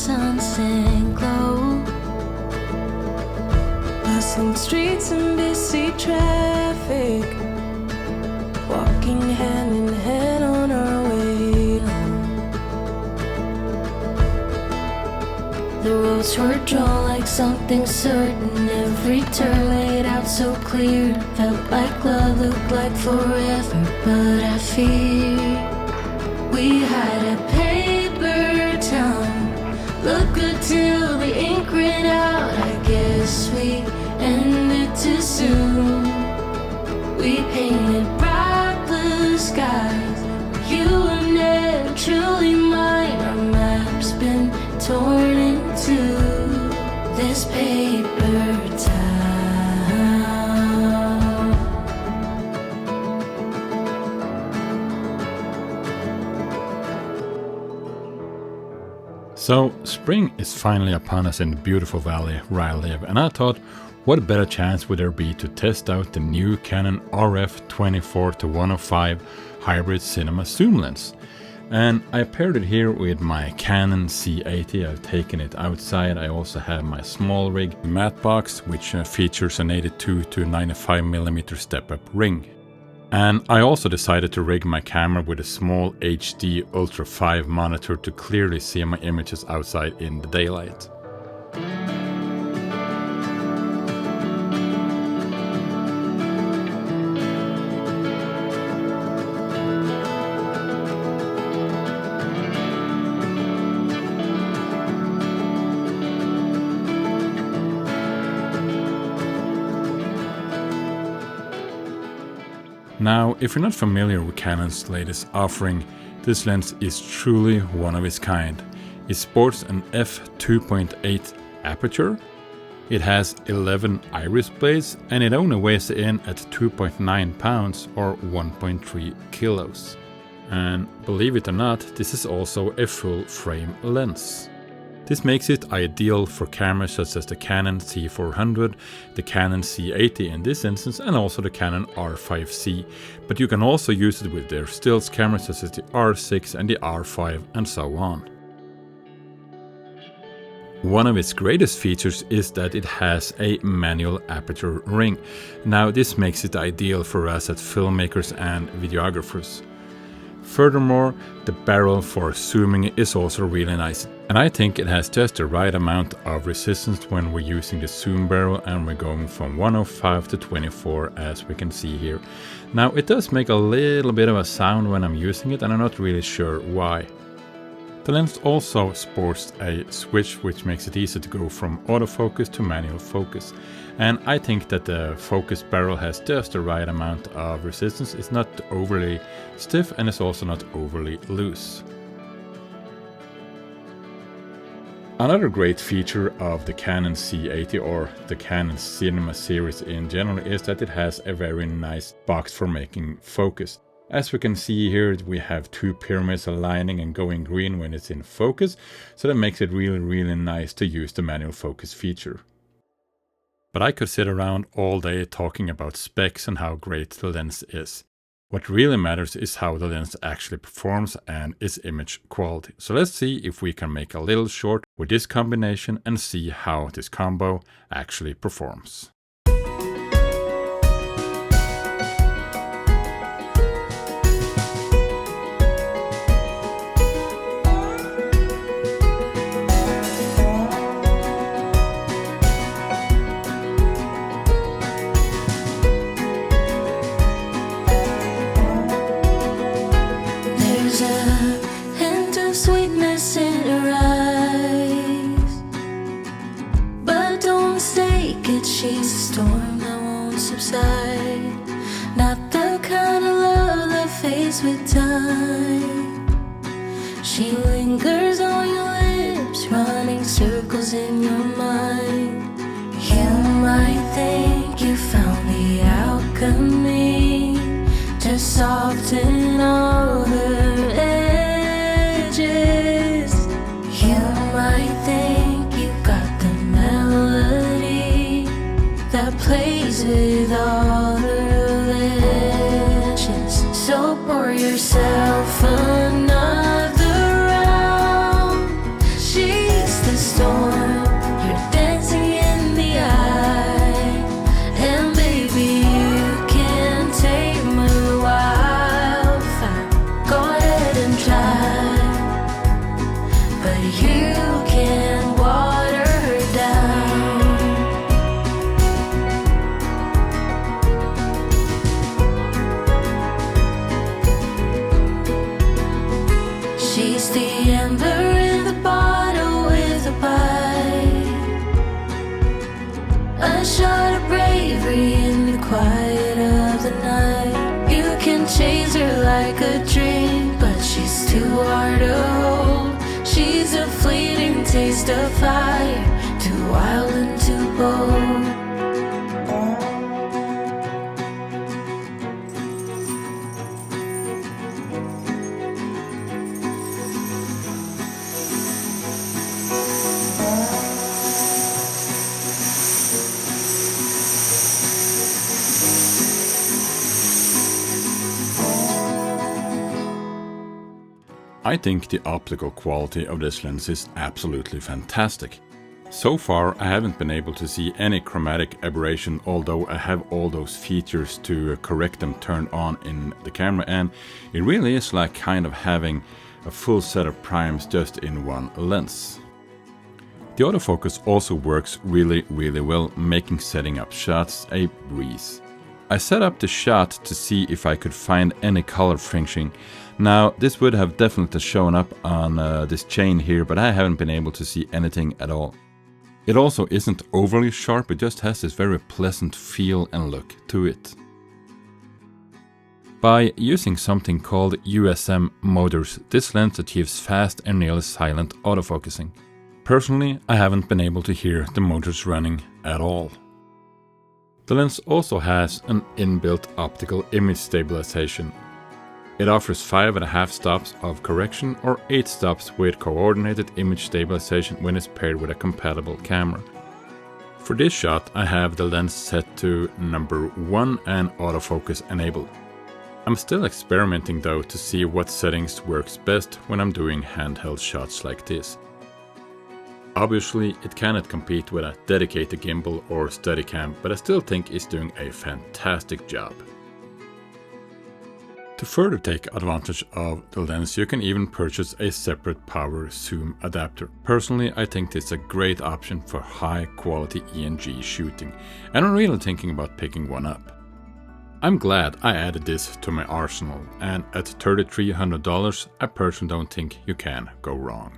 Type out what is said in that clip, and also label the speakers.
Speaker 1: sunset glow. Bustling streets and busy traffic, walking hand in hand on our way home. The roads were drawn like something certain, every turn laid out so clear. Felt like love, looked like forever, but I fear we had a paper town. Look good till the ink ran out. I guess we ended too soon. We painted bright blue skies. You were never truly mine. Our map's been torn into this paper town.
Speaker 2: So, spring is finally upon us in the beautiful valley where I live, and I thought, what better chance would there be to test out the new Canon RF 24-105 hybrid cinema zoom lens. And I paired it here with my Canon C80. I've taken it outside. I also have my small rig matte box, which features an 82-95mm step-up ring. And I also decided to rig my camera with a small HD Ultra 5 monitor to clearly see my images outside in the daylight. Now, if you're not familiar with Canon's latest offering, this lens is truly one of its kind. It sports an f2.8 aperture, it has 11 iris blades, and it only weighs in at 2.9 pounds or 1.3 kilos. And believe it or not, this is also a full frame lens. This makes it ideal for cameras such as the Canon C400, the Canon C80 in this instance, and also the Canon R5C. But you can also use it with their stills cameras such as the R6 and the R5 and so on. One of its greatest features is that it has a manual aperture ring. Now this makes it ideal for us as filmmakers and videographers. Furthermore, the barrel for zooming is also really nice, and I think it has just the right amount of resistance when we're using the zoom barrel, and we're going from 105 to 24 as we can see here. Now it does make a little bit of a sound when I'm using it, and I'm not really sure why. The lens also sports a switch which makes it easy to go from autofocus to manual focus. And I think that the focus barrel has just the right amount of resistance. It's not overly stiff and it's also not overly loose. Another great feature of the Canon C80 or the Canon Cinema series in general is that it has a very nice box for making focus. As we can see here, we have two pyramids aligning and going green when it's in focus, so that makes it really nice to use the manual focus feature. But I could sit around all day talking about specs and how great the lens is. What really matters is how the lens actually performs and its image quality. So let's see if we can make a little short with this combination and see how this combo actually performs.
Speaker 1: She's a storm that won't subside, not the kind of love that fades with time. She lingers on your lips, running circles in your mind. You might think you found the alchemy to soften all her edges. You might think you got the melody that plays with all her legends. So pour yourself another round. She's taste of fire, too wild and too bold.
Speaker 2: I think the optical quality of this lens is absolutely fantastic. So far I haven't been able to see any chromatic aberration, although I have all those features to correct them turned on in the camera, and it really is like kind of having a full set of primes just in one lens. The autofocus also works really well, making setting up shots a breeze. I set up the shot to see if I could find any color fringing. Now this would have definitely shown up on this chain here, but I haven't been able to see anything at all. It also isn't overly sharp, it just has this very pleasant feel and look to it. By using something called USM motors, this lens achieves fast and nearly silent autofocusing. Personally, I haven't been able to hear the motors running at all. The lens also has an inbuilt optical image stabilization. It offers 5.5 stops of correction or 8 stops with coordinated image stabilization when it's paired with a compatible camera. For this shot I have the lens set to number 1 and autofocus enabled. I'm still experimenting though to see what settings works best when I'm doing handheld shots like this. Obviously it cannot compete with a dedicated gimbal or Steadicam, but I still think it's doing a fantastic job. To further take advantage of the lens, you can even purchase a separate power zoom adapter. Personally, I think this is a great option for high quality ENG shooting, and I'm really thinking about picking one up. I'm glad I added this to my arsenal, and at $3,300 I personally don't think you can go wrong.